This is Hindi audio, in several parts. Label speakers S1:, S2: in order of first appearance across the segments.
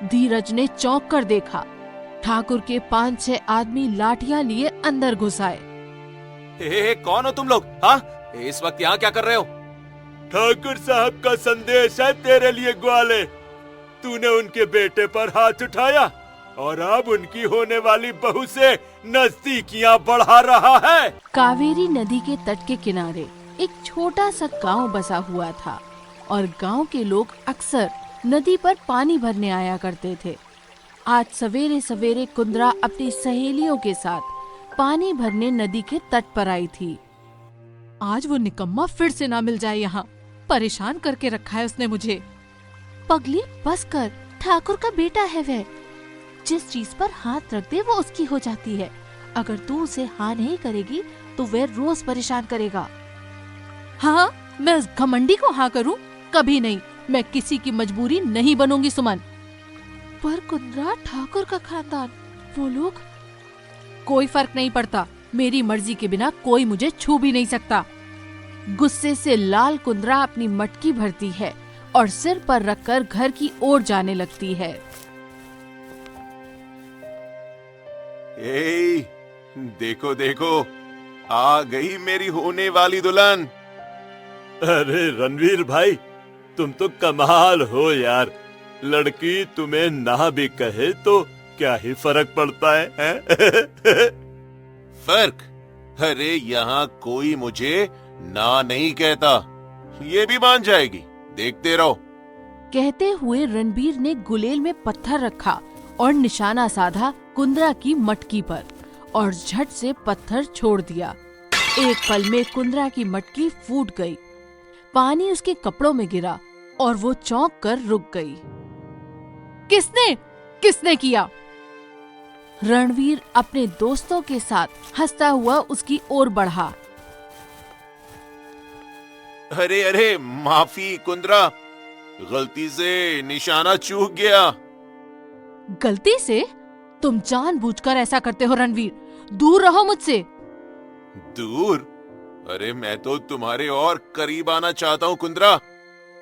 S1: धीरज ने चौंक कर देखा। ठाकुर के 5-6 आदमी लाठियां लिए अंदर घुस आए।
S2: कौन हो तुम लोग? हाँ, इस वक्त यहाँ क्या कर रहे हो?
S3: ठाकुर साहब का संदेश है तेरे लिए ग्वाले। तूने उनके बेटे पर हाथ उठाया और अब उनकी होने वाली बहू से नजदीकियां बढ़ा रहा है।
S1: कावेरी नदी के तट के किनारे एक छोटा सा गांव बसा हुआ था और गांव के लोग अक्सर नदी पर पानी भरने आया करते थे। आज सवेरे सवेरे कुंद्रा अपनी सहेलियों के साथ पानी भरने नदी के तट पर आई थी। आज वो निकम्मा फिर से ना मिल जाए, यहाँ परेशान करके रखा है उसने मुझे। पगली बस कर, ठाकुर का बेटा है वह। जिस चीज पर हाथ रख दे वो उसकी हो जाती है। अगर तू उसे हाँ नहीं करेगी तो वह रोज परेशान करेगा। हाँ, मैं उस घमंडी को हाँ करूं? कभी नहीं, मैं किसी की मजबूरी नहीं बनूंगी सुमन। पर कुंद्रा ठाकुर का खानदान, वो लोग। कोई फर्क नहीं पड़ता, मेरी मर्जी के बिना कोई मुझे छू भी नहीं सकता। गुस्से से लाल कुंद्रा अपनी मटकी भरती है और सिर पर रखकर घर की ओर जाने लगती है।
S3: देखो देखो, आ गई मेरी होने वाली दुल्हन। अरे रणवीर भाई, तुम तो कमाल हो यार। लड़की तुम्हें ना भी कहे तो क्या ही फर्क पड़ता है?
S4: फर्क? अरे यहाँ कोई मुझे ना नहीं कहता, ये भी मान जाएगी, देखते रहो।
S1: कहते हुए रणबीर ने गुलेल में पत्थर रखा और निशाना साधा कुंद्रा की मटकी पर और झट से पत्थर छोड़ दिया। एक पल में कुंद्रा की मटकी फूट गई, पानी उसके कपड़ों में गिरा और वो चौंक कर रुक गई। किसने किया? रणवीर अपने दोस्तों के साथ हंसता हुआ उसकी ओर बढ़ा।
S4: अरे अरे, माफी कुंद्रा, गलती से निशाना चूक गया।
S1: गलती से? तुम जानबूझकर ऐसा करते हो रणवीर, दूर रहो मुझसे।
S4: दूर? अरे मैं तो तुम्हारे और करीब आना चाहता हूँ कुंद्रा,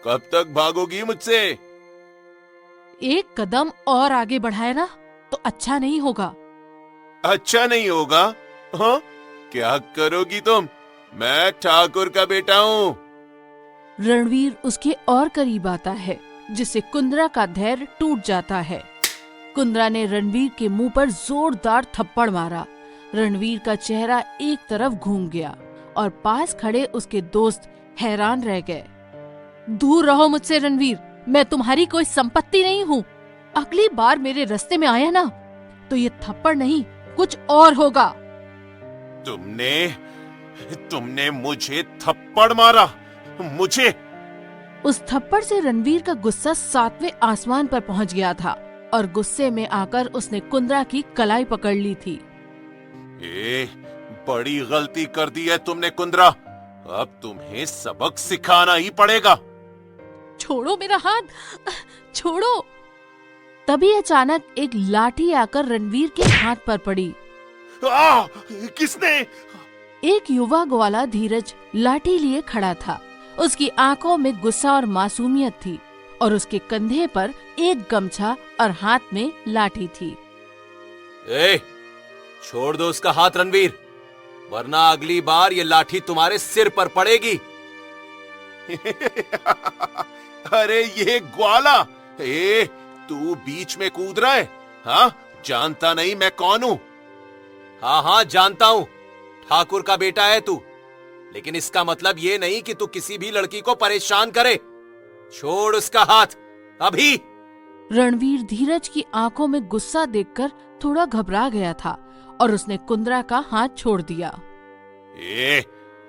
S4: कब तक भागोगी मुझसे?
S1: एक कदम और आगे बढ़ाए ना तो अच्छा नहीं होगा।
S4: अच्छा नहीं होगा? हाँ, क्या करोगी तुम? मैं ठाकुर का बेटा हूँ।
S1: रणवीर उसके और करीब आता है, जिससे कुंद्रा का धैर्य टूट जाता है। कुंद्रा ने रणवीर के मुंह पर जोरदार थप्पड़ मारा। रणवीर का चेहरा एक तरफ घूम गया और पास खड़े उसके दोस्त हैरान रह गए। दूर रहो मुझसे रणवीर, मैं तुम्हारी कोई संपत्ति नहीं हूँ। अगली बार मेरे रास्ते में आया ना तो ये थप्पड़ नहीं कुछ और होगा।
S4: तुमने मुझे थप्पड़ मारा? मुझे?
S1: उस थप्पड़ से रणवीर का गुस्सा 7वें आसमान पर पहुंच गया था और गुस्से में आकर उसने कुंद्रा की कलाई पकड़ ली थी।
S4: बड़ी गलती कर दी है तुमने कुंद्रा, अब तुम्हें सबक सिखाना ही पड़ेगा।
S1: छोड़ो मेरा हाथ, छोड़ो। तभी अचानक एक लाठी आकर रणवीर के हाथ पर पड़ी।
S4: किसने?
S1: एक युवा ग्वाला धीरज लाठी लिए खड़ा था। उसकी आंखों में गुस्सा और मासूमियत थी और उसके कंधे पर एक गमछा और हाथ में लाठी थी।
S2: छोड़ दो उसका हाथ रणवीर, वरना अगली बार ये लाठी तुम्हारे सिर पर पड़ेगी।
S4: अरे ये ग्वाला, तू बीच में कूद रहा है? हाँ, जानता नहीं मैं कौन हूँ?
S2: हाँ जानता हूँ, ठाकुर का बेटा है तू, लेकिन इसका मतलब ये नहीं कि तू किसी भी लड़की को परेशान करे। छोड़ उसका हाथ अभी।
S1: रणवीर धीरज की आंखों में गुस्सा देखकर थोड़ा घबरा गया था और उसने कुंद्रा का हाथ छोड़ दिया।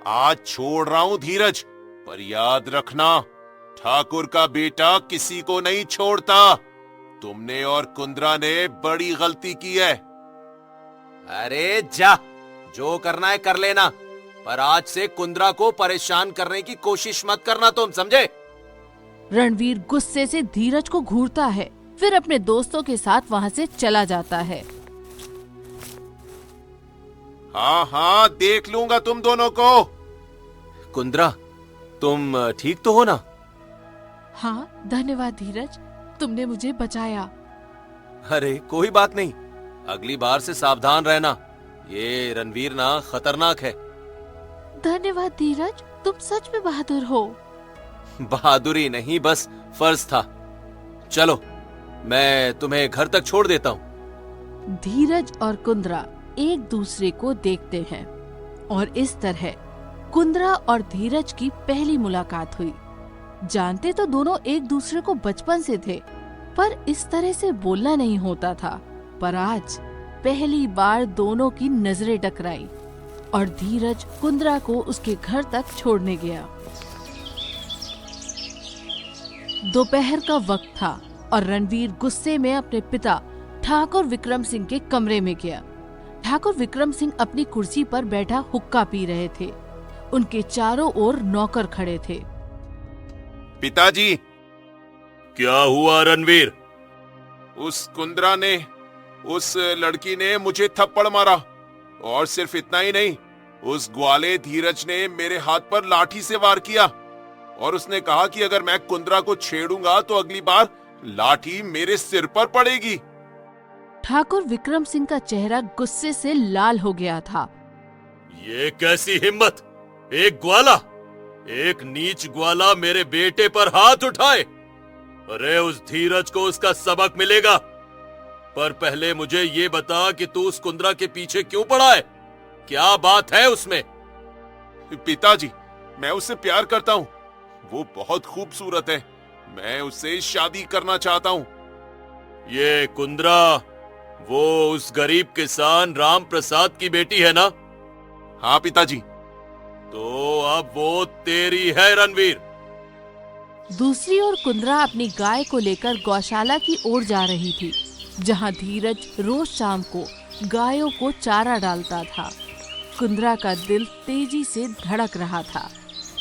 S4: आज छोड़ रहा हूँ धीरज, पर याद रखना, ठाकुर का बेटा किसी को नहीं छोड़ता। तुमने और कुंद्रा ने बड़ी गलती की है।
S2: अरे जा, जो करना है कर लेना, पर आज से कुंद्रा को परेशान करने की कोशिश मत करना, तुम समझे?
S1: रणवीर गुस्से से धीरज को घूरता है, फिर अपने दोस्तों के साथ वहाँ से चला जाता है।
S4: हाँ, देख लूंगा तुम दोनों को।
S2: कुंद्रा, तुम ठीक तो हो ना?
S1: हाँ, धन्यवाद धीरज, तुमने मुझे बचाया।
S2: अरे कोई बात नहीं, अगली बार से सावधान रहना। ये रणवीर ना खतरनाक है।
S1: धन्यवाद धीरज, तुम सच में बहादुर हो।
S2: बहादुरी नहीं, बस फर्ज था। चलो मैं तुम्हें घर तक छोड़ देता हूँ।
S1: धीरज और कुंद्रा एक दूसरे को देखते हैं और इस तरह कुंद्रा और धीरज की पहली मुलाकात हुई। जानते तो दोनों एक दूसरे को बचपन से थे, पर इस तरह से बोलना नहीं होता था। पर आज पहली बार दोनों की नजरें टकराई और धीरज कुंद्रा को उसके घर तक छोड़ने गया। दोपहर का वक्त था और रणवीर गुस्से में अपने पिता ठाकुर विक्रम सिंह के कमरे में गया। ठाकुर विक्रम सिंह अपनी कुर्सी पर बैठा हुक्का पी रहे थे। उनके चारों ओर नौकर खड़े थे।
S4: पिताजी,
S3: क्या हुआ रणवीर?
S4: उस कुंद्रा ने, उस लड़की ने मुझे थप्पड़ मारा, और सिर्फ इतना ही नहीं, उस ग्वाले धीरज ने मेरे हाथ पर लाठी से वार किया और उसने कहा कि अगर मैं कुंद्रा को छेड़ूंगा तो अगली बार लाठी मेरे सिर पर पड़ेगी।
S1: ठाकुर विक्रम सिंह का चेहरा गुस्से से लाल हो गया था।
S3: ये कैसी हिम्मत! एक ग्वाला, एक नीच ग्वाला मेरे बेटे पर हाथ उठाए! अरे उस धीरज को उसका सबक मिलेगा। पर पहले मुझे ये बता कि तू उस कुंद्रा के पीछे क्यों पड़ा है? क्या बात है उसमें?
S4: पिताजी, मैं उससे प्यार करता हूँ। वो बहुत खूबसूरत है। मैं उससे शादी करना चाहता हूँ।
S3: ये कुंद्रा, वो उस गरीब किसान राम प्रसाद की बेटी है ना?
S4: हाँ पिताजी।
S3: तो अब वो तेरी है रणवीर।
S1: दूसरी ओर कुंद्रा अपनी गाय को लेकर गौशाला की ओर जा रही थी, जहां धीरज रोज शाम को गायों को चारा डालता था। कुंद्रा का दिल तेजी से धड़क रहा था,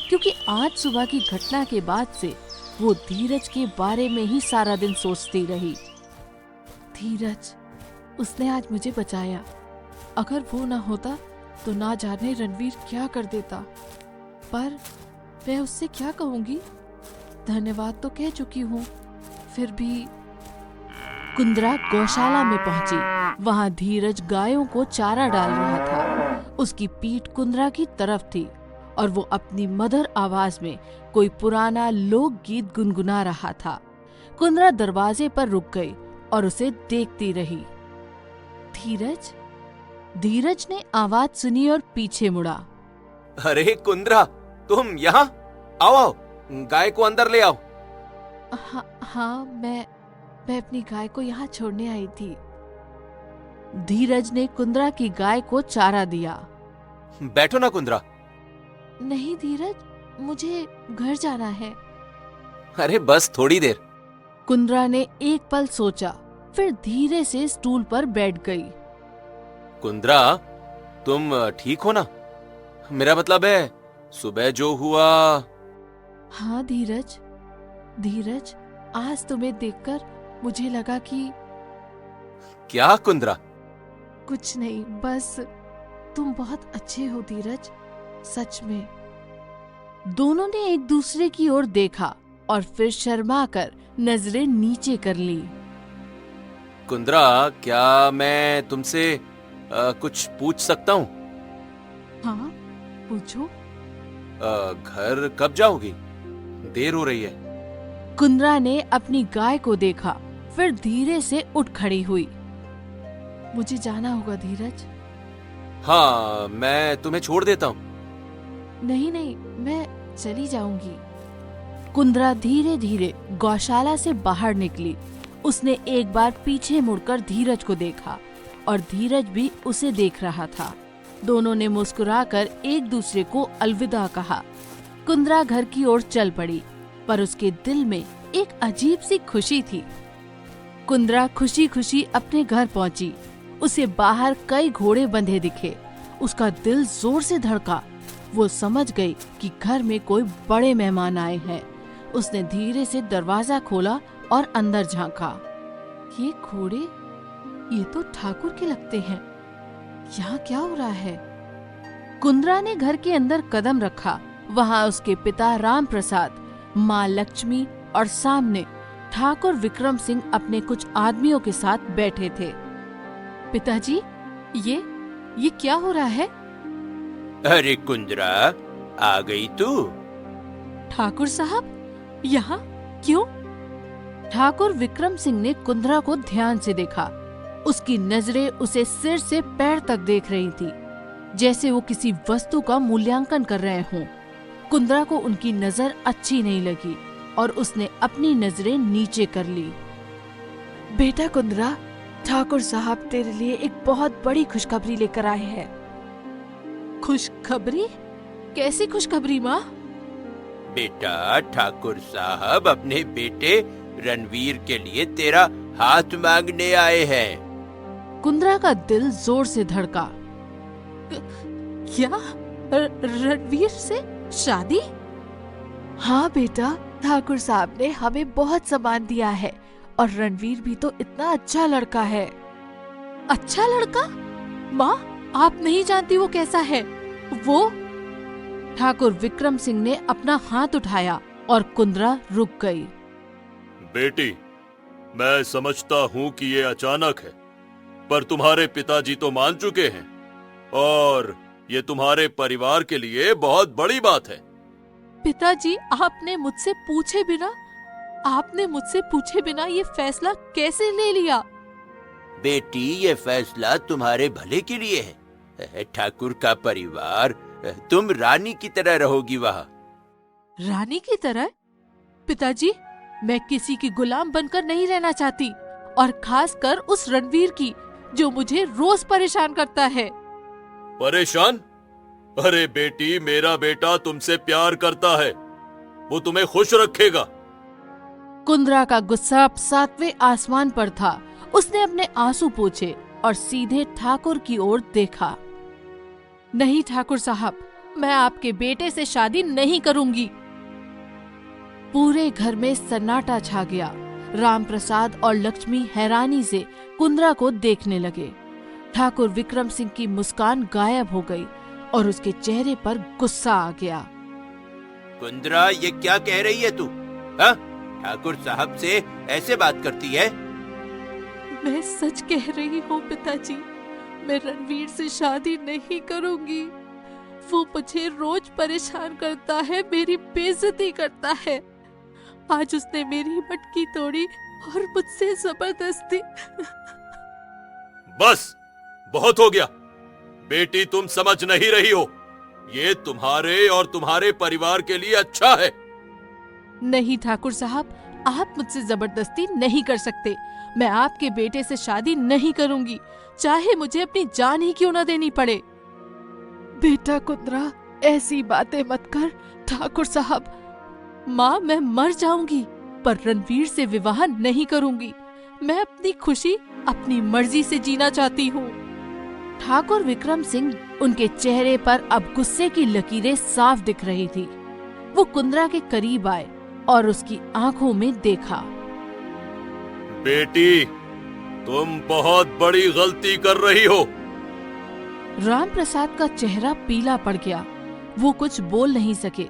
S1: क्योंकि आज सुबह की घटना के बाद से वो धीरज के बारे में ही सारा दिन सोचती रही। धीरज, उसने आज मुझे बचाया। अगर वो ना होता तो ना जाने रणवीर क्या कर देता। पर मैं उससे क्या कहूंगी? धन्यवाद तो कह चुकी हूँ, फिर भी। कुंद्रा गौशाला में पहुंची। वहां धीरज गायों को चारा डाल रहा था। उसकी पीठ कुंद्रा की तरफ थी और वो अपनी मधुर आवाज में कोई पुराना लोकगीत गुनगुना रहा था। कुंद्रा दरवाजे पर रुक गई और उसे देखती रही। धीरज? धीरज ने आवाज सुनी और पीछे मुड़ा।
S2: अरे कुंद्रा, तुम यहाँ? आओ आओ, गाय को अंदर ले आओ।
S1: हाँ, मैं अपनी गाय को यहाँ छोड़ने आई थी। धीरज ने कुंद्रा की गाय को चारा दिया।
S2: बैठो ना कुंद्रा।
S1: नहीं धीरज, मुझे घर जाना है।
S2: अरे बस थोड़ी देर।
S1: कुंद्रा ने एक पल सोचा, फिर धीरे से स्टूल पर बैठ गई।
S2: कुंद्रा, तुम ठीक हो ना? मेरा मतलब है, सुबह जो हुआ।
S1: हाँ धीरज, आज तुम्हें देखकर मुझे लगा कि।
S2: क्या कुंद्रा?
S1: कुछ नहीं, बस तुम बहुत अच्छे हो धीरज, सच में। दोनों ने एक दूसरे की ओर देखा और फिर शर्माकर नजरें नीचे कर ली।
S2: कुंद्रा, क्या मैं तुमसे कुछ पूछ सकता हूँ?
S1: हाँ, पूछो।
S2: घर कब जाओगी? देर हो रही है।
S1: कुंद्रा ने अपनी गाय को देखा, फिर धीरे से उठ खड़ी हुई। मुझे जाना होगा धीरज।
S2: हाँ, मैं तुम्हें छोड़ देता हूँ।
S1: नहीं, मैं चली जाऊंगी। कुंद्रा धीरे धीरे गौशाला से बाहर निकली। उसने एक बार पीछे मुड़कर धीरज को देखा और धीरज भी उसे देख रहा था। दोनों ने मुस्कुराकर एक दूसरे को अलविदा कहा। कुंद्रा घर की ओर चल पड़ी, पर उसके दिल में एक अजीब सी खुशी थी। कुंद्रा खुशी खुशी अपने घर पहुंची। उसे बाहर कई घोड़े बंधे दिखे। उसका दिल जोर से धड़का। वो समझ गई कि घर में कोई बड़े मेहमान आए हैं। उसने धीरे से दरवाजा खोला और अंदर झांका। ये घोड़े, ये तो ठाकुर के लगते हैं। यहाँ क्या हो रहा है? कुंद्रा ने घर के अंदर कदम रखा। वहाँ उसके पिता राम प्रसाद, माँ लक्ष्मी और सामने ठाकुर विक्रम सिंह अपने कुछ आदमियों के साथ बैठे थे। पिताजी, ये क्या हो रहा है?
S2: अरे कुंद्रा, आ गई तू?
S1: ठाकुर साहब, यहाँ क्यों? ठाकुर विक्रम सिंह ने कुंद्रा को ध्यान से देखा। उसकी नजरें उसे सिर से पैर तक देख रही थी, जैसे वो किसी वस्तु का मूल्यांकन कर रहे हों। कुंद्रा को उनकी नजर अच्छी नहीं लगी और उसने अपनी नजरें नीचे कर ली। बेटा कुंद्रा, ठाकुर साहब तेरे लिए एक बहुत बड़ी खुशखबरी लेकर आए हैं। खुशखबरी? कैसी खुशखबरी माँ?
S2: बेटा, ठाकुर साहब अपने बेटे रणवीर के लिए तेरा हाथ मांगने आए हैं।
S1: कुंद्रा का दिल जोर से धड़का। क्या? रणवीर से शादी? हाँ बेटा, ठाकुर साहब ने हमें बहुत सम्मान दिया है और रणवीर भी तो इतना अच्छा लड़का है। अच्छा लड़का? माँ, आप नहीं जानती वो कैसा है। वो? ठाकुर विक्रम सिंह ने अपना हाथ उठाया और कुंद्रा रुक गई।
S3: बेटी, मैं समझता हूँ कि ये अचानक है, पर तुम्हारे पिताजी तो मान चुके हैं और ये तुम्हारे परिवार के लिए बहुत बड़ी बात है।
S1: पिताजी, आपने मुझसे पूछे बिना ये फैसला कैसे ले लिया?
S2: बेटी, ये फैसला तुम्हारे भले के लिए है। ठाकुर का परिवार, तुम रानी की तरह रहोगी वहाँ।
S1: रानी की तरह? पिताजी, मैं किसी की गुलाम बनकर नहीं रहना चाहती, और खासकर उस रणवीर की, जो मुझे रोज परेशान करता है।
S3: परेशान? अरे बेटी, मेरा बेटा तुमसे प्यार करता है, वो तुम्हें खुश रखेगा।
S1: कुंद्रा का गुस्सा अब 7वें आसमान पर था। उसने अपने आंसू पोंछे और सीधे ठाकुर की ओर देखा। नहीं ठाकुर साहब, मैं आपके बेटे से शादी नहीं करूंगी। पूरे घर में सन्नाटा छा गया। रामप्रसाद और लक्ष्मी हैरानी से कुंद्रा को देखने लगे। ठाकुर विक्रम सिंह की मुस्कान गायब हो गई और उसके चेहरे पर गुस्सा आ गया।
S2: कुंद्रा, ये क्या कह रही है तू? हाँ? ठाकुर साहब से ऐसे बात करती है?
S1: मैं सच कह रही हूँ पिताजी, मैं रणवीर से शादी नहीं करूंगी। वो मुझे रोज परेशान करता है, मेरी बेइज्जती करता है। आज उसने मेरी मटकी तोड़ी और मुझसे जबरदस्ती।
S3: बस, बहुत हो गया। बेटी, तुम समझ नहीं रही हो, ये तुम्हारे और तुम्हारे परिवार के लिए अच्छा है।
S1: नहीं ठाकुर साहब, आप मुझसे जबरदस्ती नहीं कर सकते। मैं आपके बेटे से शादी नहीं करूंगी, चाहे मुझे अपनी जान ही क्यों न देनी पड़े। बेटा कुंद्रा, ऐसी बातें मत कर। ठाकुर साहब, माँ, मैं मर जाऊंगी पर रणवीर से विवाह नहीं करूंगी। मैं अपनी खुशी अपनी मर्जी से जीना चाहती हूँ। ठाकुर विक्रम सिंह, उनके चेहरे पर अब गुस्से की लकीरें साफ दिख रही थी। वो कुंद्रा के करीब आए और उसकी आंखों में देखा।
S3: बेटी, तुम बहुत बड़ी गलती कर रही हो।
S1: रामप्रसाद का चेहरा पीला पड़ गया। वो कुछ बोल नहीं सके।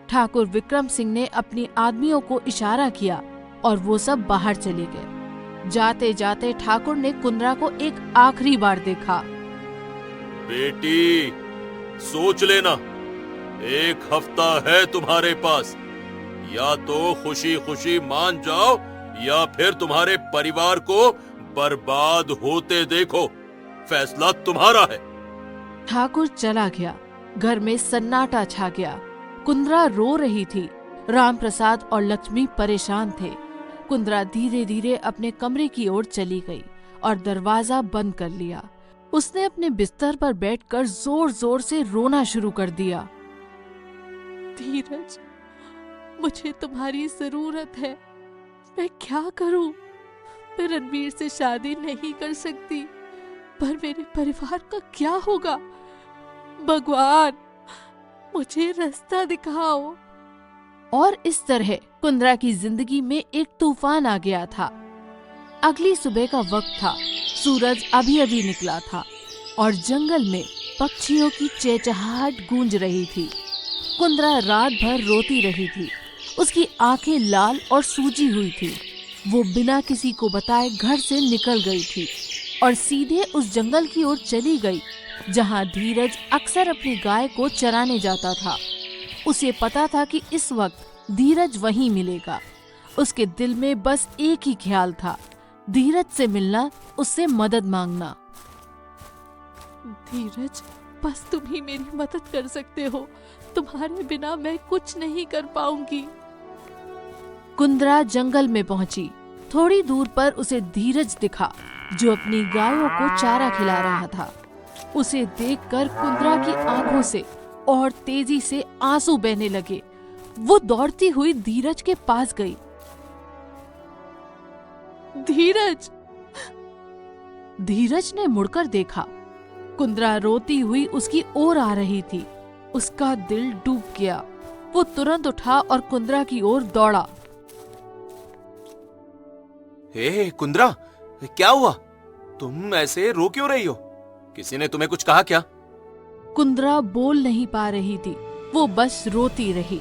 S1: ठाकुर विक्रम सिंह ने अपने आदमियों को इशारा किया और वो सब बाहर चले गए। जाते जाते ठाकुर ने कुंद्रा को एक आखिरी बार देखा।
S3: बेटी, सोच लेना, 1 हफ्ता है तुम्हारे पास। या तो खुशी खुशी मान जाओ या फिर तुम्हारे परिवार को बर्बाद होते देखो। फैसला तुम्हारा है।
S1: ठाकुर चला गया। घर में सन्नाटा छा गया। कुंद्रा रो रही थी। रामप्रसाद और लक्ष्मी परेशान थे। कुंद्रा धीरे धीरे अपने कमरे की ओर चली गई और दरवाजा बंद कर लिया। उसने अपने बिस्तर पर बैठकर जोर जोर से रोना शुरू कर दिया। धीरज, मुझे तुम्हारी जरूरत है। मैं क्या करूं? मैं रणवीर से शादी नहीं कर सकती, पर मेरे परिवार का क्या होगा? भगवान, मुझे रास्ता दिखाओ। और इस तरह कुंद्रा की जिंदगी में एक तूफान आ गया था। अगली सुबह का वक्त था। सूरज अभी अभी निकला था और जंगल में पक्षियों की चहचहाहट गूंज रही थी। कुंद्रा रात भर रोती रही थी। उसकी आंखें लाल और सूजी हुई थी। वो बिना किसी को बताए घर से निकल गई थी और सीधे उस जंगल की ओर चली गई जहां धीरज अक्सर अपनी गाय को चराने जाता था। उसे पता था कि इस वक्त धीरज वहीं मिलेगा। उसके दिल में बस एक ही ख्याल था, धीरज से मिलना, उससे मदद मांगना। धीरज, बस तुम ही मेरी मदद कर सकते हो। तुम्हारे बिना मैं कुछ नहीं कर पाऊंगी। कुंद्रा जंगल में पहुंची। थोड़ी दूर पर उसे धीरज दिखा जो अपनी गायों को चारा खिला रहा था। उसे देखकर कुंद्रा की आंखों से और तेजी से आंसू बहने लगे। वो दौड़ती हुई धीरज के पास गई। धीरज! धीरज ने मुड़कर देखा। कुंद्रा रोती हुई उसकी ओर आ रही थी। उसका दिल डूब गया। वो तुरंत उठा और कुंद्रा की ओर दौड़ा।
S2: हे कुंद्रा, क्या हुआ? तुम ऐसे रो क्यों रही हो? किसी ने तुम्हें कुछ कहा क्या?
S1: कुंद्रा बोल नहीं पा रही थी, वो बस रोती रही।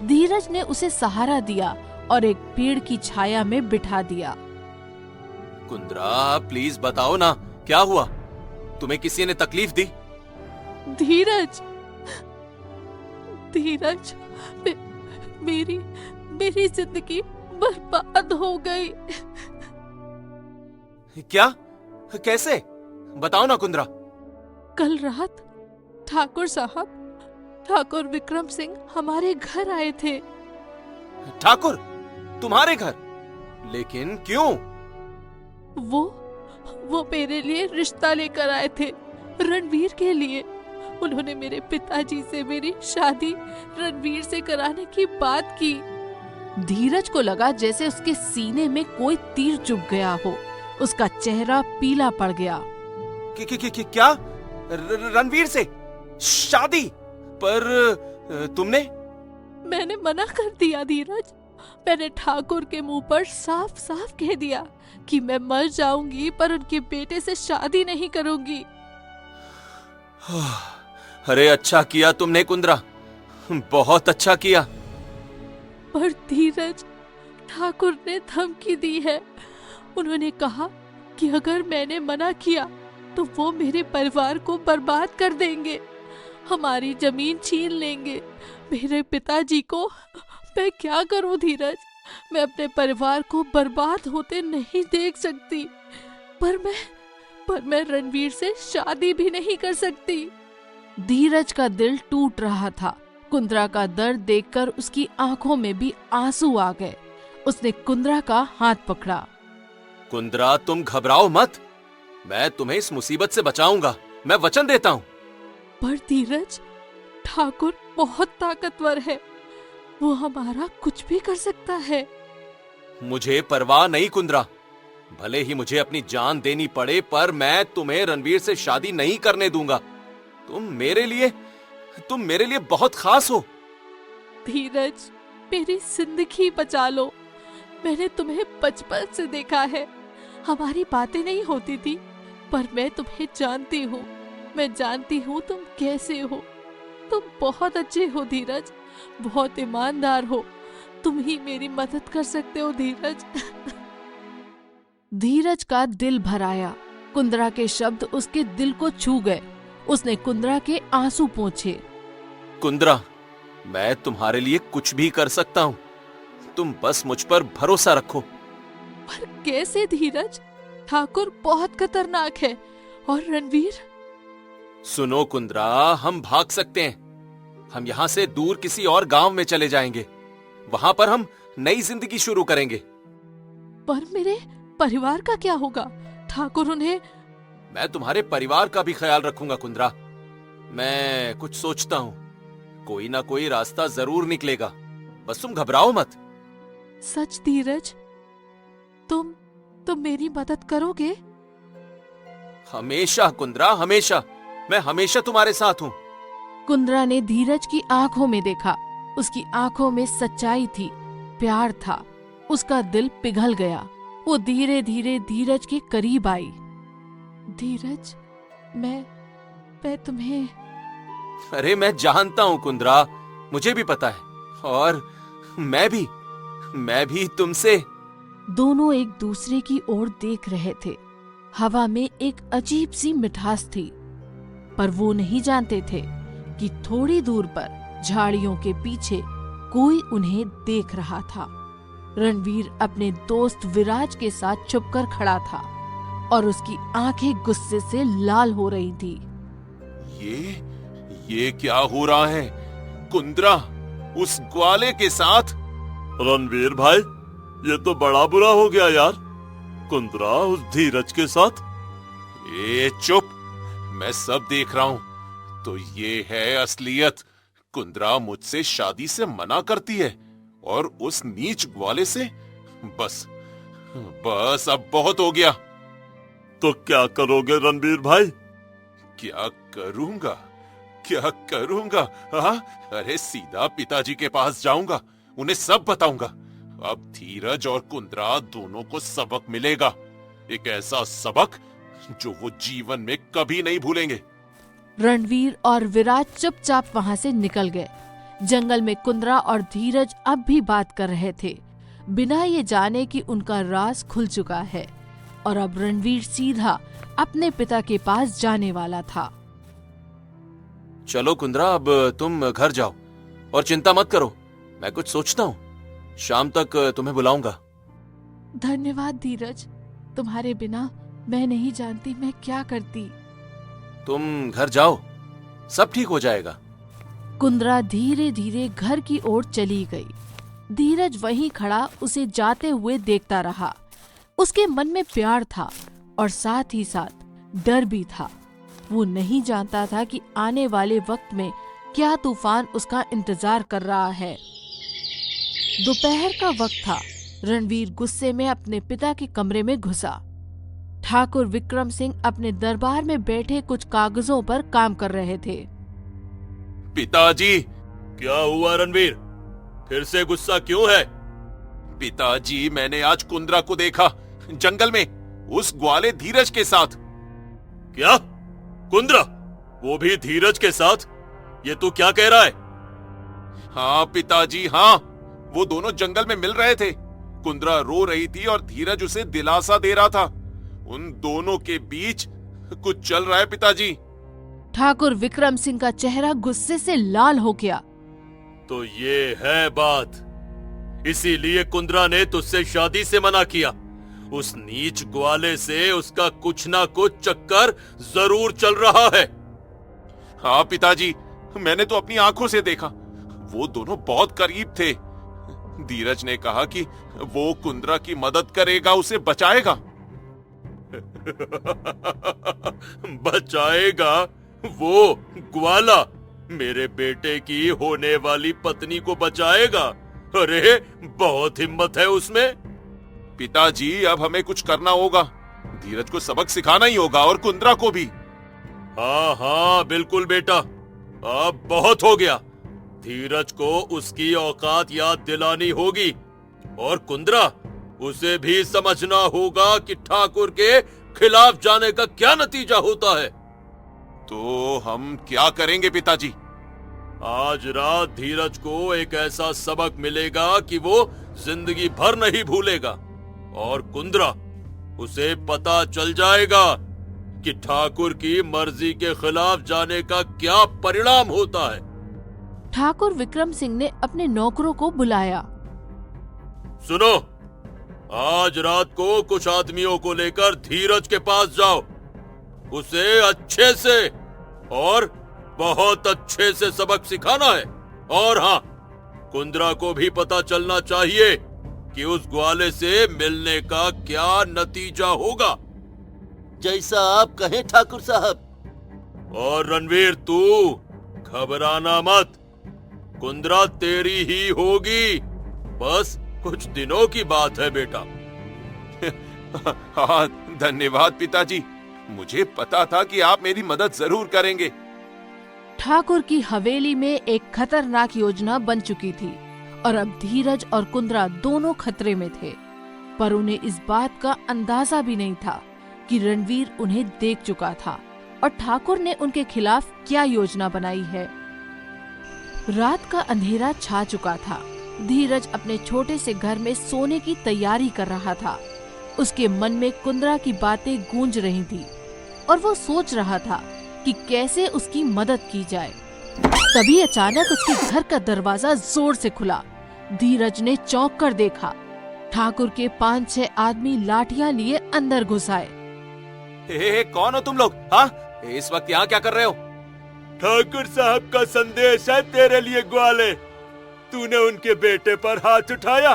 S1: धीरज ने उसे सहारा दिया और एक पेड़ की छाया में बिठा दिया।
S2: कुंद्रा, प्लीज बताओ ना, क्या हुआ? तुम्हें किसी ने तकलीफ दी?
S1: धीरज! धीरज, मेरी जिंदगी बर्बाद हो गई।
S2: क्या? कैसे? बताओ ना कुंद्रा।
S1: कल रात ठाकुर साहब, ठाकुर विक्रम सिंह हमारे घर आए थे।
S2: ठाकुर तुम्हारे घर? लेकिन क्यों?
S1: वो मेरे लिए रिश्ता लेकर आए थे, रणवीर के लिए। उन्होंने मेरे पिताजी से मेरी शादी रणवीर से कराने की बात की। धीरज को लगा जैसे उसके सीने में कोई तीर चुभ गया हो। उसका चेहरा पीला पड़ गया।
S2: क्या? रणवीर से शादी? पर तुमने?
S1: मैंने मना कर दिया धीरज। मैंने ठाकुर के मुंह पर साफ साफ कह दिया कि मैं मर जाऊंगी पर उनके बेटे से शादी नहीं करूंगी।
S2: अरे अच्छा किया तुमने कुंद्रा, बहुत अच्छा किया।
S1: पर धीरज, ठाकुर ने धमकी दी है। उन्होंने कहा कि अगर मैंने मना किया तो वो मेरे परिवार को बर्बाद कर देंगे, हमारी जमीन छीन लेंगे। मेरे पिताजी को मैं क्या करूं धीरज? मैं अपने परिवार को बर्बाद होते नहीं देख सकती। पर मैं रणवीर से शादी भी नहीं कर सकती। धीरज का दिल टूट रहा था। कुंद्रा का दर्द देखकर उसकी आंखों में भी आंसू आ गए। उसने कुंद्रा का हाथ पकड़ा।
S2: कुंद्रा, तुम घबराओ मत, मैं तुम्हें इस मुसीबत से बचाऊंगा, मैं वचन देता हूँ।
S1: पर धीरज, ठाकुर बहुत ताकतवर है, वो हमारा कुछ भी कर सकता है।
S2: मुझे परवाह नहीं कुंद्रा, भले ही मुझे अपनी जान देनी पड़े, पर मैं तुम्हें रणवीर से शादी नहीं करने दूंगा। तुम मेरे लिए बहुत खास हो।
S1: धीरज, मेरी जिंदगी बचा लो। मैंने तुम्हें बचपन से देखा है। हमारी बातें नहीं होती थी, पर मैं तुम्हें जानती हूँ। मैं जानती हूँ तुम कैसे हो। तुम बहुत अच्छे हो धीरज, बहुत ईमानदार हो। तुम ही मेरी मदद कर सकते हो धीरज। धीरज का दिल भर आया। कुंद्रा के शब्द उसके दिल को छू गए। उसने कुंद्रा के आंसू पोंछे।
S2: कुंद्रा, मैं तुम्हारे लिए कुछ भी कर सकता हूँ, तुम बस मुझ पर भरोसा रखो।
S1: पर कैसे धीरज? ठाकुर बहुत खतरनाक है, और रणवीर?
S2: सुनो कुंद्रा, हम भाग सकते हैं। हम यहाँ से दूर किसी और गांव में चले जाएंगे। वहां पर हम नई जिंदगी शुरू करेंगे।
S1: पर मेरे परिवार का क्या होगा? ठाकुर उन्हें...
S2: मैं तुम्हारे परिवार का भी ख्याल रखूंगा कुंद्रा। मैं कुछ सोचता हूँ, कोई ना कोई रास्ता जरूर निकलेगा। बस तुम घबराओ मत।
S1: सच धीरज, तुम मेरी मदद करोगे?
S2: हमेशा कुंद्रा, हमेशा। मैं हमेशा तुम्हारे साथ हूँ।
S1: कुंद्रा ने धीरज की आंखों में देखा। उसकी आंखों में सच्चाई थी, प्यार था। उसका दिल पिघल गया। वो धीरे धीरे धीरज के करीब आई। धीरज, मैं तुम्हें...
S2: अरे मैं जानता हूँ कुंद्रा, मुझे भी पता है। और मैं भी तुमसे...
S1: दोनों एक दूसरे की ओर देख रहे थे। हवा में एक अजीब सी मिठास थी, पर वो नहीं जानते थे कि थोड़ी दूर पर झाड़ियों के पीछे कोई उन्हें देख रहा था। रणवीर अपने दोस्त विराज के साथ छुपकर खड़ा था और उसकी आंखें गुस्से से लाल हो रही थी।
S4: ये क्या हो रहा है? कुंद्रा उस ग्वाले के साथ?
S3: रणवीर भाई, ये तो बड़ा बुरा हो गया यार। कुंद्रा उस धीरज के साथ।
S4: ए चुप, मैं सब देख रहा हूं। तो ये है असलियत। कुंद्रा मुझसे शादी से मना करती है और उस नीच ग्वाले से। बस अब बहुत हो गया।
S3: तो क्या करोगे रणवीर भाई?
S4: क्या करूंगा? हाँ, अरे सीधा पिताजी के पास जाऊंगा, उन्हें सब बताऊंगा। अब धीरज और कुंद्रा दोनों को सबक मिलेगा, एक ऐसा सबक जो वो जीवन में कभी नहीं भूलेंगे।
S1: रणवीर और विराज चुपचाप वहां से निकल गए। जंगल में कुंद्रा और धीरज अब भी बात कर रहे थे, बिना ये जाने कि उनका राज खुल चुका है और अब रणवीर सीधा अपने पिता के पास जाने वाला था।
S2: चलो कुंद्रा, अब तुम घर जाओ और चिंता मत करो, मैं कुछ सोचता हूँ। शाम तक तुम्हें बुलाऊंगा।
S1: धन्यवाद धीरज, तुम्हारे बिना मैं नहीं जानती मैं क्या करती।
S2: तुम घर जाओ, सब ठीक हो जाएगा।
S1: कुंद्रा धीरे धीरे घर की ओर चली गई। धीरज वहीं खड़ा उसे जाते हुए देखता रहा। उसके मन में प्यार था और साथ ही साथ डर भी था। वो नहीं जानता था कि आने वाले वक्त में क्या तूफान उसका इंतजार कर रहा है। दोपहर का वक्त था। रणवीर गुस्से में अपने पिता के कमरे में घुसा। ठाकुर विक्रम सिंह अपने दरबार में बैठे कुछ कागजों पर काम कर रहे थे।
S4: पिताजी!
S3: क्या हुआ रणवीर, फिर से गुस्सा क्यों है?
S4: पिताजी, मैंने आज कुंद्रा को देखा जंगल में, उस ग्वाले धीरज के साथ।
S3: क्या? कुंद्रा? वो भी धीरज के साथ? ये तू क्या कह रहा है?
S4: हाँ पिताजी, हाँ, वो दोनों जंगल में मिल रहे थे। कुंद्रा रो रही थी और धीरज उसे दिलासा दे रहा था। उन दोनों के बीच कुछ चल रहा है पिताजी।
S1: ठाकुर विक्रम सिंह का चेहरा गुस्से से लाल हो गया।
S3: तो ये है बात, इसीलिए कुंद्रा ने तुझसे शादी से मना किया। उस नीच ग्वाले से उसका कुछ ना कुछ चक्कर जरूर चल रहा है।
S4: हाँ पिताजी, मैंने तो अपनी आंखों से देखा, वो दोनों बहुत करीब थे। धीरज ने कहा कि वो कुंद्रा की मदद करेगा, उसे बचाएगा।
S3: बचाएगा? वो ग्वाला मेरे बेटे की होने वाली पत्नी को बचाएगा? अरे बहुत हिम्मत है उसमें।
S4: पिताजी, अब हमें कुछ करना होगा। धीरज को सबक सिखाना ही होगा और कुंद्रा को भी।
S3: हाँ हाँ बिल्कुल बेटा, अब बहुत हो गया। धीरज को उसकी औकात याद दिलानी होगी और कुंद्रा, उसे भी समझना होगा कि ठाकुर के खिलाफ जाने का क्या नतीजा होता है।
S4: तो हम क्या करेंगे पिताजी?
S3: आज रात धीरज को एक ऐसा सबक मिलेगा कि वो जिंदगी भर नहीं भूलेगा और कुंद्रा, उसे पता चल जाएगा कि ठाकुर की मर्जी के खिलाफ जाने का क्या परिणाम होता है।
S1: ठाकुर विक्रम सिंह ने अपने नौकरों को बुलाया।
S3: सुनो, आज रात को कुछ आदमियों को लेकर धीरज के पास जाओ। उसे अच्छे से और बहुत अच्छे से सबक सिखाना है। और हाँ, कुंद्रा को भी पता चलना चाहिए कि उस ग्वाले से मिलने का क्या नतीजा होगा।
S5: जैसा आप कहें ठाकुर साहब।
S3: और रणवीर, तू घबराना मत, कुंद्रा तेरी ही होगी। बस कुछ दिनों की बात है बेटा।
S4: हाँ, धन्यवाद पिताजी, मुझे पता था कि आप मेरी मदद जरूर करेंगे।
S1: ठाकुर की हवेली में एक खतरनाक योजना बन चुकी थी और अब धीरज और कुंद्रा दोनों खतरे में थे, पर उन्हें इस बात का अंदाजा भी नहीं था कि रणवीर उन्हें देख चुका था और ठाकुर ने उनके खिलाफ क्या योजना बनाई है। रात का अंधेरा छा चुका था धीरज अपने छोटे से घर में सोने की तैयारी कर रहा था। उसके मन में कुंद्रा की बातें गूंज रही थी और वो सोच रहा था कि कैसे उसकी मदद की जाए। तभी अचानक उसके घर का दरवाजा जोर से खुला। धीरज ने चौंक कर देखा। ठाकुर के 5-6 आदमी लाठियां लिए अंदर घुस आए।
S2: कौन हो तुम लोग? हाँ, इस वक्त यहाँ क्या कर रहे हो?
S3: ठाकुर साहब का संदेश है तेरे लिए ग्वाले। तूने उनके बेटे पर हाथ उठाया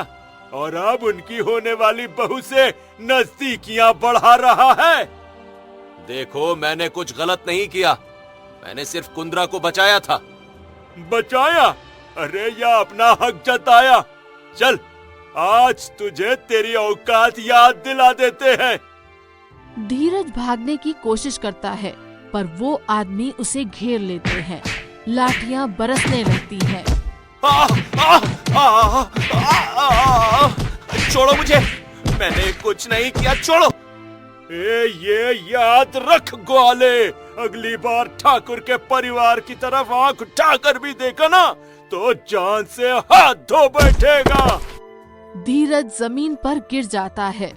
S3: और अब उनकी होने वाली बहू से नजदीकियां बढ़ा रहा है।
S2: देखो, मैंने कुछ गलत नहीं किया। मैंने सिर्फ कुंद्रा को बचाया था।
S3: बचाया? अरे या अपना हक जताया। चल, आज तुझे तेरी औकात याद दिला देते हैं।
S1: धीरज भागने की कोशिश करता है, पर वो आदमी उसे घेर लेते हैं। लाठियां बरसने लगती हैं।
S2: छोड़ो मुझे, मैंने कुछ नहीं किया, छोड़ो।
S3: ये याद रख ग्वाले, अगली बार ठाकुर के परिवार की तरफ आंख उठाकर भी देखा ना तो जान से हाथ धो बैठेगा।
S1: धीरज जमीन पर गिर जाता है।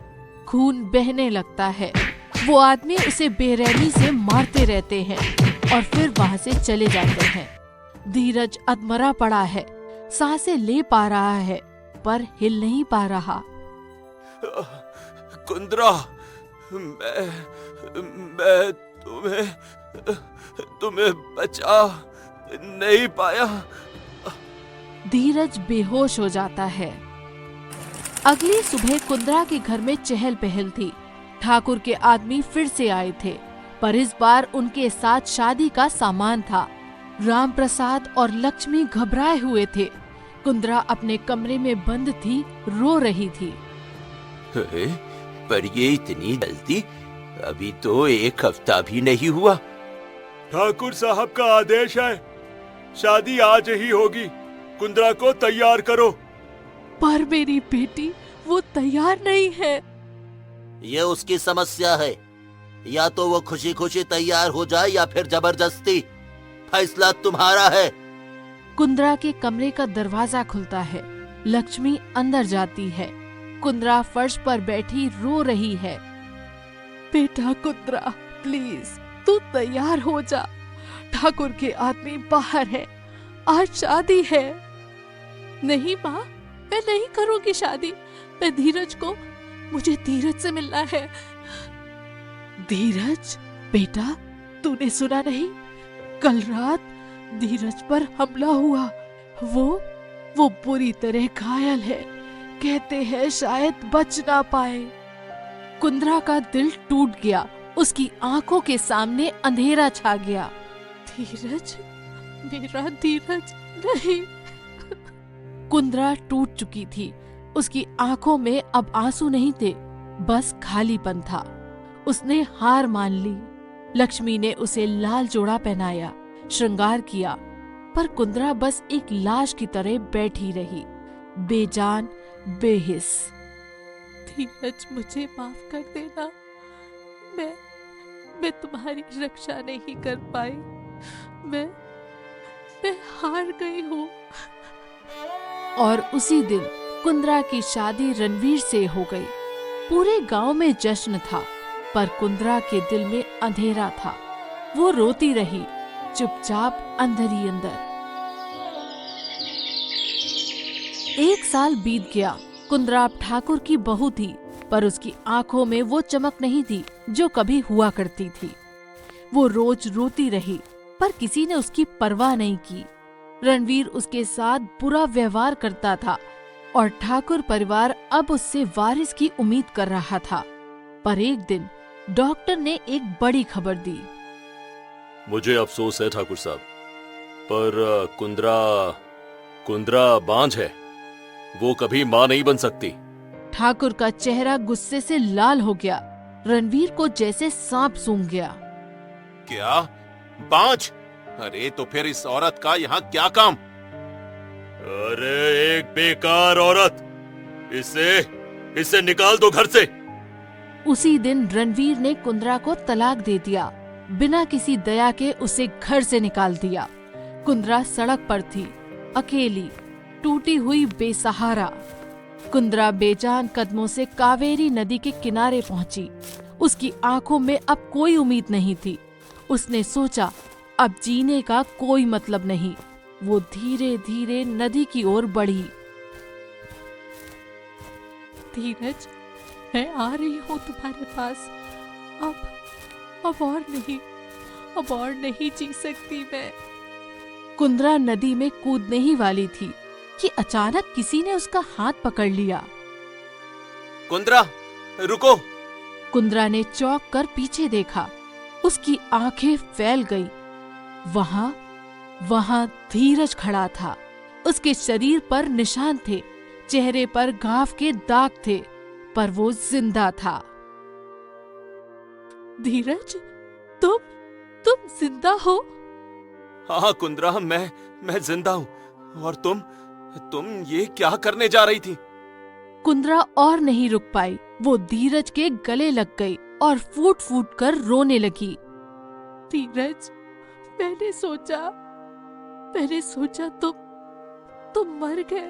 S1: खून बहने लगता है। वो आदमी उसे बेरहमी से मारते रहते हैं और फिर वहाँ से चले जाते हैं। धीरज अधमरा पड़ा है, सांसें ले पा रहा है पर हिल नहीं पा रहा।
S2: कुंद्रा, मैं तुम्हें बचा नहीं पाया।
S1: धीरज बेहोश हो जाता है। अगली सुबह कुंद्रा के घर में चहल पहल थी। ठाकुर के आदमी फिर से आए थे, पर इस बार उनके साथ शादी का सामान था। राम प्रसाद और लक्ष्मी घबराए हुए थे। कुंद्रा अपने कमरे में बंद थी, रो रही थी।
S5: पर ये इतनी जल्दी? अभी तो 1 हफ्ता भी नहीं हुआ।
S3: ठाकुर साहब का आदेश है, शादी आज ही होगी। कुंद्रा को तैयार करो।
S1: पर मेरी बेटी, वो तैयार नहीं है।
S5: ये उसकी समस्या है। या तो वो खुशी खुशी तैयार हो जाए या फिर जबरदस्ती। फैसला तुम्हारा है।
S1: कुंद्रा के कमरे का दरवाजा खुलता है। लक्ष्मी अंदर जाती है। कुंद्रा फर्श पर बैठी रो रही है। बेटा कुंद्रा, प्लीज तू तैयार हो जा। ठाकुर के आदमी बाहर है, आज शादी है। नहीं माँ, मैं नहीं करूंगी शादी। मुझे धीरज से मिलना है। धीरज? बेटा, तूने सुना नहीं? कल रात धीरज पर हमला हुआ। वो बुरी तरह घायल है। कहते हैं शायद बच ना पाए। कुंद्रा का दिल टूट गया। उसकी आंखों के सामने अंधेरा छा गया। धीरज, मेरा धीरज नहीं। कुंद्रा टूट चुकी थी। उसकी आंखों में अब आंसू नहीं थे, बस खालीपन था। उसने हार मान ली। लक्ष्मी ने उसे लाल जोड़ा पहनाया, श्रृंगार किया, पर कुंद्रा बस एक लाश की तरह बैठी रही, बेजान, बेहिस। धीरज, मुझे माफ कर देना। मैं तुम्हारी रक्षा नहीं कर पाई। मैं हार गई हूँ। और उसी दिन कुंद्रा की शादी रणवीर से हो गई। पूरे गांव में जश्न था, पर कुंद्रा के दिल में अंधेरा था। वो रोती रही, चुपचाप अंदर ही अंदर। 1 साल बीत गया। कुंद्रा अब ठाकुर की बहू थी, पर उसकी आंखों में वो चमक नहीं थी जो कभी हुआ करती थी। वो रोज रोती रही, पर किसी ने उसकी परवाह नहीं की। रणवीर उसके साथ बुरा व्यवहार करता था और ठाकुर परिवार अब उससे वारिस की उम्मीद कर रहा था। पर एक दिन डॉक्टर ने एक बड़ी खबर दी।
S2: मुझे अफसोस है ठाकुर साहब, पर कुंद्रा बांझ है। वो कभी मां नहीं बन सकती।
S1: ठाकुर का चेहरा गुस्से से लाल हो गया। रणवीर को जैसे सांप सूंघ गया।
S4: क्या? बांझ? अरे तो फिर इस औरत का यहाँ क्या काम?
S3: अरे एक बेकार औरत, इसे निकाल दो घर से।
S1: उसी दिन रणवीर ने कुंद्रा को तलाक दे दिया। बिना किसी दया के उसे घर से निकाल दिया। कुंद्रा सड़क पर थी, अकेली। टूटी हुई बेसहारा। कुंद्रा बेजान कदमों से कावेरी नदी के किनारे पहुंची। उसकी आंखों में अब कोई उम्मीद नहीं थी। उसने सोचा अब जीने का कोई मतलब नहीं। वो धीरे धीरे नदी की ओर बढ़ी। धीरज, मैं आ रही हूँ तुम्हारे पास। अब और नहीं जी सकती मैं। कुंद्रा नदी में कूदने ही वाली थी कि अचानक किसी ने उसका हाथ पकड़ लिया।
S2: कुंद्रा, रुको।
S1: कुंद्रा ने चौंक कर पीछे देखा। उसकी आंखें फैल गई। वहां धीरज खड़ा था। उसके शरीर पर निशान थे, चेहरे पर घाव के दाग थे, पर वो जिंदा था। धीरज, तुम जिंदा हो?
S2: हाँ कुंद्रा, मैं जिंदा हूँ। और तुम ये क्या करने जा रही थी?
S1: कुंद्रा और नहीं रुक पाई। वो धीरज के गले लग गई और फूट फूट कर रोने लगी। धीरज, मैंने सोचा तुम मर गए।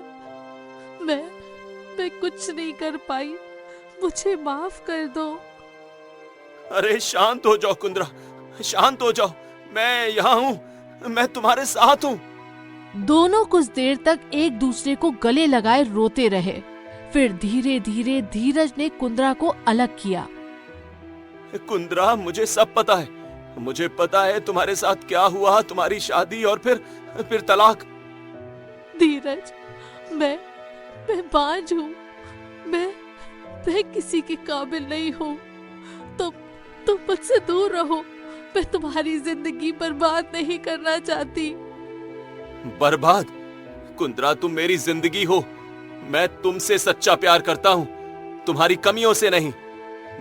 S1: मैं कुछ नहीं कर पाई। मुझे माफ कर दो।
S2: अरे शांत हो जाओ कुंद्रा, शांत हो जाओ। मैं यहाँ हूँ, मैं तुम्हारे साथ हूँ।
S1: दोनों कुछ देर तक एक दूसरे को गले लगाए रोते रहे। फिर धीरे धीरे धीरज ने कुंद्रा को अलग किया।
S2: कुंद्रा, मुझे सब पता है। मुझे पता है तुम्हारे साथ क्या हुआ, तुम्हारी शादी और फिर तलाक।
S1: धीरज, मैं बांझ हूँ। मैं किसी के काबिल नहीं हूँ। तुम मुझसे दूर रहो। मैं तुम्हारी जिंदगी बर्बाद नहीं करना चाहती।
S2: बर्बाद? कुंद्रा, तुम मेरी जिंदगी हो। मैं तुमसे सच्चा प्यार करता हूँ, तुम्हारी कमियों से नहीं।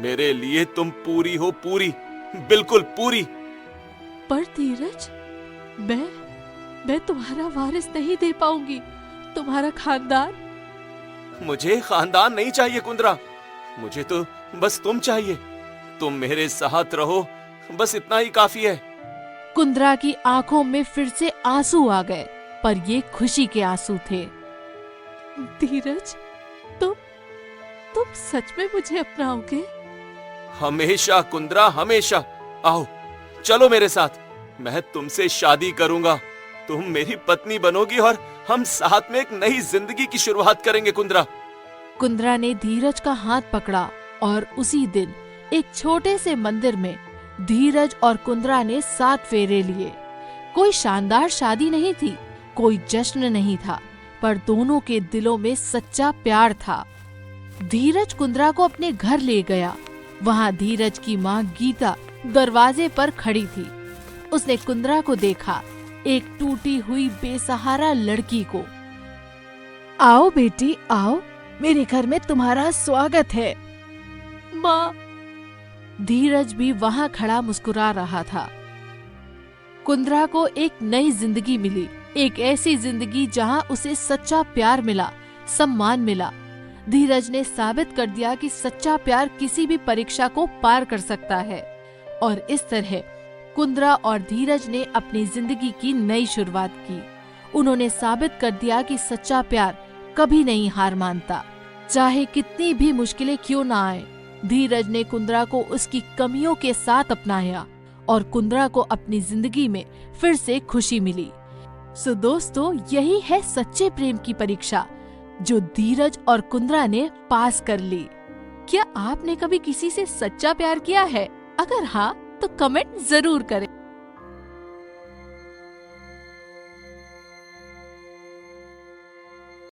S2: मेरे लिए तुम पूरी हो, पूरी, बिल्कुल पूरी।
S1: पर धीरज, मैं तुम्हारा वारिस नहीं दे पाऊंगी। तुम्हारा खानदान।
S2: मुझे खानदान नहीं चाहिए कुंद्रा, मुझे तो बस तुम चाहिए। तुम मेरे साथ रहो, बस इतना ही काफी है।
S1: कुंद्रा की आंखों में फिर से आंसू आ गए, पर ये खुशी के आंसू थे। धीरज, तुम सच में मुझे अपनाओगे?
S2: हमेशा कुंद्रा, हमेशा। आओ, चलो मेरे साथ। मैं तुमसे शादी करूंगा। तुम मेरी पत्नी बनोगी और हम साथ में एक नई जिंदगी की शुरुआत करेंगे कुंद्रा।
S1: कुंद्रा ने धीरज का हाथ पकड़ा और उसी दिन एक छोटे से मंदिर में धीरज और कुंद्रा ने 7 फेरे लिए। कोई शानदार शादी नहीं थी, कोई जश्न नहीं था, पर दोनों के दिलों में सच्चा प्यार था। धीरज कुंद्रा को अपने घर ले गया। वहाँ धीरज की माँ गीता दरवाजे पर खड़ी थी। उसने कुंद्रा को देखा, एक टूटी हुई बेसहारा लड़की को। आओ बेटी, आओ, मेरे घर में तुम्हारा स्वागत है। माँ। धीरज भी वहाँ खड़ा मुस्कुरा रहा था। कुंद्रा को एक नई जिंदगी मिली, एक ऐसी जिंदगी जहाँ उसे सच्चा प्यार मिला, सम्मान मिला। धीरज ने साबित कर दिया कि सच्चा प्यार किसी भी परीक्षा को पार कर सकता है। और इस तरह कुंद्रा और धीरज ने अपनी जिंदगी की नई शुरुआत की। उन्होंने साबित कर दिया कि सच्चा प्यार कभी नहीं हार मानता, चाहे कितनी भी मुश्किलें क्यों ना आए। धीरज ने कुंद्रा को उसकी कमियों के साथ अपनाया और कुंद्रा को अपनी जिंदगी में फिर से खुशी मिली। सो दोस्तों, यही है सच्चे प्रेम की परीक्षा जो धीरज और कुंद्रा ने पास कर ली। क्या आपने कभी किसी से सच्चा प्यार किया है? अगर हाँ, तो कमेंट जरूर करें।